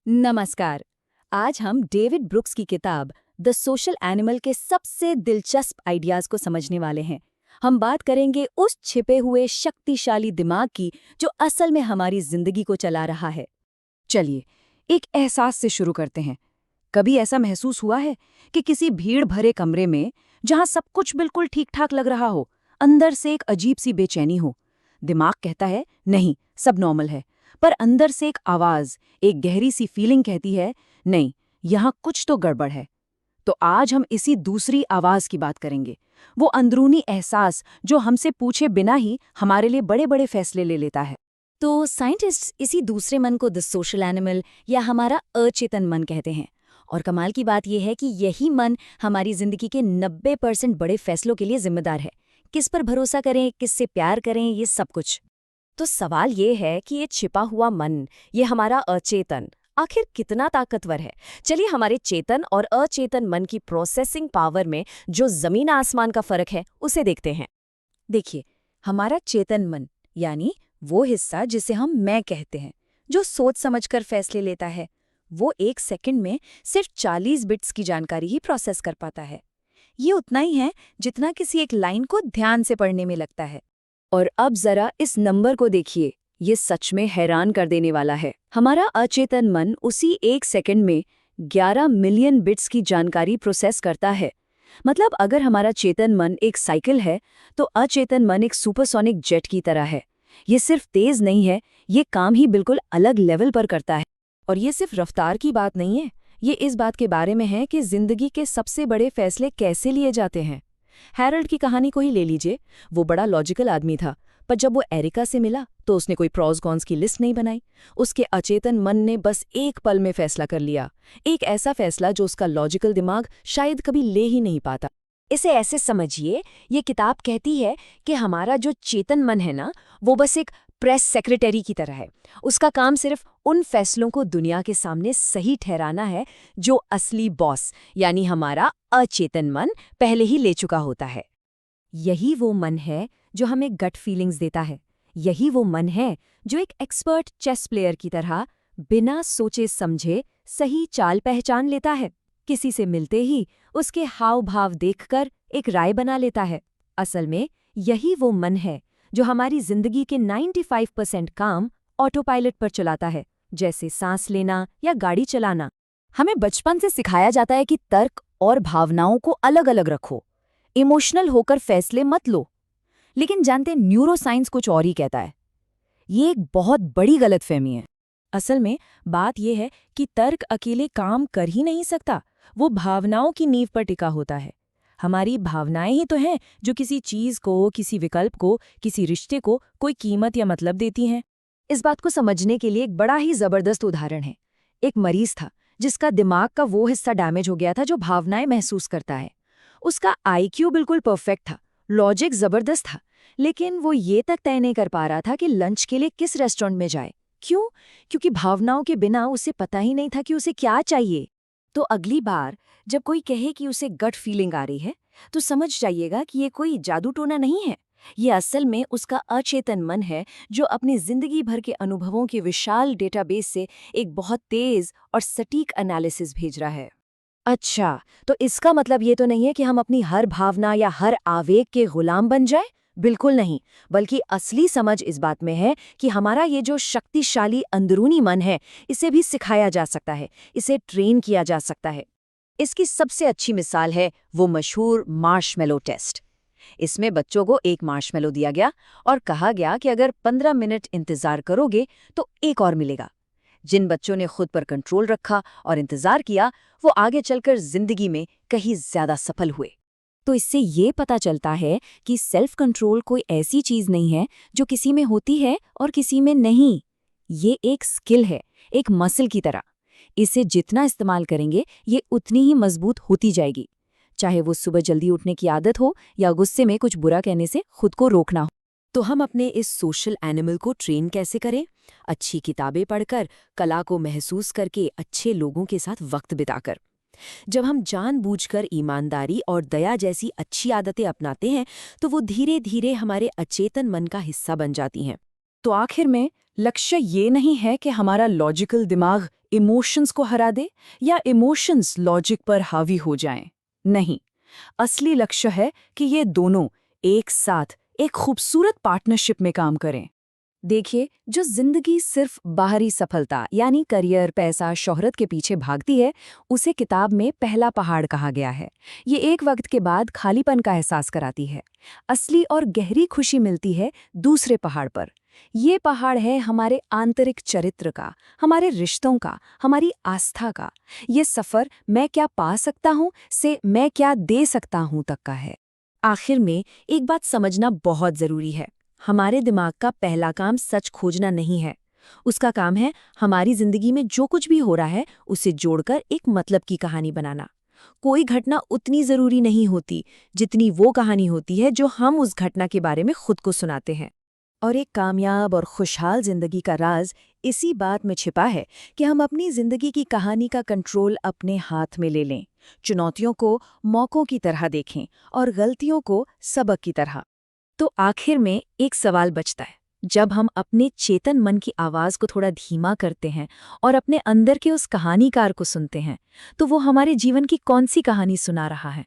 नमस्कार। आज हम डेविड ब्रुक्स की किताब द सोशल एनिमल के सबसे दिलचस्प आइडियाज को समझने वाले हैं। हम बात करेंगे उस छिपे हुए शक्तिशाली दिमाग की जो असल में हमारी जिंदगी को चला रहा है। चलिए, एक एहसास से शुरू करते हैं। कभी ऐसा महसूस हुआ है कि किसी भीड़ भरे कमरे में, जहां सब कुछ बिल्कुल ठीक ठाक लग रहा हो, अंदर से एक अजीब सी बेचैनी हो? दिमाग कहता है नहीं, सब नॉर्मल है, पर अंदर से एक आवाज, एक गहरी सी फीलिंग कहती है नहीं, यहाँ कुछ तो गड़बड़ है। तो आज हम इसी दूसरी आवाज की बात करेंगे, वो अंदरूनी एहसास जो हमसे पूछे बिना ही हमारे लिए बड़े बड़े फैसले ले लेता है। तो साइंटिस्ट इसी दूसरे मन को द सोशल एनिमल या हमारा अचेतन मन कहते हैं। और कमाल की बात यह है कि यही मन हमारी जिंदगी के 90% बड़े फैसलों के लिए जिम्मेदार है। किस पर भरोसा करें, किससे प्यार करें, ये सब कुछ। तो सवाल ये है कि ये छिपा हुआ मन, ये हमारा अचेतन, आखिर कितना ताकतवर है। चलिए हमारे चेतन और अचेतन मन की प्रोसेसिंग पावर में जो जमीन आसमान का फर्क है उसे देखते हैं। देखिए, हमारा चेतन मन यानी वो हिस्सा जिसे हम मैं कहते हैं, जो सोच समझकर फैसले लेता है, वो एक सेकंड में सिर्फ 40 बिट्स की जानकारी ही प्रोसेस कर पाता है। ये उतना ही है जितना किसी एक लाइन को ध्यान से पढ़ने में लगता है। और अब जरा इस नंबर को देखिए, ये सच में हैरान कर देने वाला है। हमारा अचेतन मन उसी एक सेकंड में 11 मिलियन बिट्स की जानकारी प्रोसेस करता है। मतलब अगर हमारा चेतन मन एक साइकिल है, तो अचेतन मन एक सुपरसोनिक जेट की तरह है। ये सिर्फ तेज नहीं है, ये काम ही बिल्कुल अलग लेवल पर करता है। और ये सिर्फ रफ्तार की बात नहीं है, ये इस बात के बारे में है कि जिंदगी के सबसे बड़े फैसले कैसे लिए जाते हैं। हैरोल्ड की कहानी को ही ले लीजिए। वो बड़ा लॉजिकल आदमी था, पर जब वो एरिका से मिला तो उसने कोई प्रॉज कॉन्स की लिस्ट नहीं बनाई। उसके अचेतन मन ने बस एक पल में फैसला कर लिया, एक ऐसा फैसला जो उसका लॉजिकल दिमाग शायद कभी ले ही नहीं पाता। इसे ऐसे समझिए, ये किताब कहती है कि हमारा जो चेतन मन है ना, वो बस एक प्रेस सेक्रेटरी की तरह है। उसका काम सिर्फ उन फैसलों को दुनिया के सामने सही ठहराना है जो असली बॉस यानी हमारा अचेतन मन पहले ही ले चुका होता है। यही वो मन है जो हमें गट फीलिंग्स देता है। यही वो मन है जो एक एक्सपर्ट चेस प्लेयर की तरह बिना सोचे समझे सही चाल पहचान लेता है। किसी से मिलते ही उसके हाव भाव देखकर एक राय बना लेता है। असल में यही वो मन है जो हमारी जिंदगी के 95% काम ऑटो पायलट पर चलाता है, जैसे सांस लेना या गाड़ी चलाना। हमें बचपन से सिखाया जाता है कि तर्क और भावनाओं को अलग अलग रखो, इमोशनल होकर फैसले मत लो। लेकिन जानते, न्यूरोसाइंस कुछ और ही कहता है। ये एक बहुत बड़ी गलतफहमी है। असल में बात यह है कि तर्क अकेले काम कर ही नहीं सकता, वो भावनाओं की नींव पर टिका होता है। हमारी भावनाएं ही तो हैं जो किसी चीज को, किसी विकल्प को, किसी रिश्ते को कोई कीमत या मतलब देती हैं। इस बात को समझने के लिए एक बड़ा ही जबरदस्त उदाहरण है। एक मरीज था जिसका दिमाग का वो हिस्सा डैमेज हो गया था जो भावनाएं महसूस करता है। उसका आईक्यू बिल्कुल परफेक्ट था, लॉजिक जबरदस्त था, लेकिन वो ये तक तय नहीं कर पा रहा था कि लंच के लिए किस रेस्टोरेंट में जाए। क्यों? क्योंकि भावनाओं के बिना उसे पता ही नहीं था कि उसे क्या चाहिए। तो अगली बार जब कोई कहे कि उसे गट फीलिंग आ रही है, तो समझ जाइएगा कि ये कोई जादू टोना नहीं है। ये असल में उसका अचेतन मन है जो अपनी जिंदगी भर के अनुभवों के विशाल डेटाबेस से एक बहुत तेज और सटीक एनालिसिस भेज रहा है। अच्छा, तो इसका मतलब ये तो नहीं है कि हम अपनी हर भावना या हर आवेग के गुलाम बन जाएं? बिल्कुल नहीं, बल्कि असली समझ इस बात में है कि हमारा ये जो शक्तिशाली अंदरूनी मन है, इसे भी सिखाया जा सकता है, इसे ट्रेन किया जा सकता है। इसकी सबसे अच्छी मिसाल है वो मशहूर मार्शमेलो टेस्ट। इसमें बच्चों को एक मार्शमेलो दिया गया और कहा गया कि अगर 15 मिनट इंतजार करोगे तो एक और मिलेगा। जिन बच्चों ने खुद पर कंट्रोल रखा और इंतजार किया, वो आगे चलकर जिंदगी में कहीं ज्यादा सफल हुए। तो इससे ये पता चलता है कि सेल्फ कंट्रोल कोई ऐसी चीज नहीं है जो किसी में होती है और किसी में नहीं। ये एक स्किल है, एक मसल की तरह। इसे जितना इस्तेमाल करेंगे, ये उतनी ही मजबूत होती जाएगी। चाहे वो सुबह जल्दी उठने की आदत हो या गुस्से में कुछ बुरा कहने से खुद को रोकना हो। तो हम अपने इस सोशल एनिमल को ट्रेन कैसे करें? अच्छी किताबें पढ़कर, कला को महसूस करके, अच्छे लोगों के साथ वक्त बिताकर। जब हम जानबूझकर ईमानदारी और दया जैसी अच्छी आदतें अपनाते हैं, तो वो धीरे धीरे हमारे अचेतन मन का हिस्सा बन जाती हैं। तो आखिर में लक्ष्य ये नहीं है कि हमारा लॉजिकल दिमाग इमोशंस को हरा दे या इमोशंस लॉजिक पर हावी हो जाएं। नहीं, असली लक्ष्य है कि ये दोनों एक साथ एक खूबसूरत पार्टनरशिप में काम करें। देखिए, जो जिंदगी सिर्फ बाहरी सफलता यानी करियर, पैसा, शोहरत के पीछे भागती है, उसे किताब में पहला पहाड़ कहा गया है। ये एक वक्त के बाद खालीपन का एहसास कराती है। असली और गहरी खुशी मिलती है दूसरे पहाड़ पर। ये पहाड़ है हमारे आंतरिक चरित्र का, हमारे रिश्तों का, हमारी आस्था का। ये सफर मैं क्या पा सकता हूँ से मैं क्या दे सकता हूँ तक का है। आखिर में एक बात समझना बहुत जरूरी है। हमारे दिमाग का पहला काम सच खोजना नहीं है। उसका काम है हमारी जिंदगी में जो कुछ भी हो रहा है उसे जोड़कर एक मतलब की कहानी बनाना। कोई घटना उतनी जरूरी नहीं होती जितनी वो कहानी होती है जो हम उस घटना के बारे में खुद को सुनाते हैं। और एक कामयाब और खुशहाल जिंदगी का राज इसी बात में छिपा है कि हम अपनी जिंदगी की कहानी का कंट्रोल अपने हाथ में ले लें, चुनौतियों को मौकों की तरह देखें और गलतियों को सबक की तरह। तो आखिर में एक सवाल बचता है, जब हम अपने चेतन मन की आवाज को थोड़ा धीमा करते हैं और अपने अंदर के उस कहानीकार को सुनते हैं, तो वो हमारे जीवन की कौन सी कहानी सुना रहा है?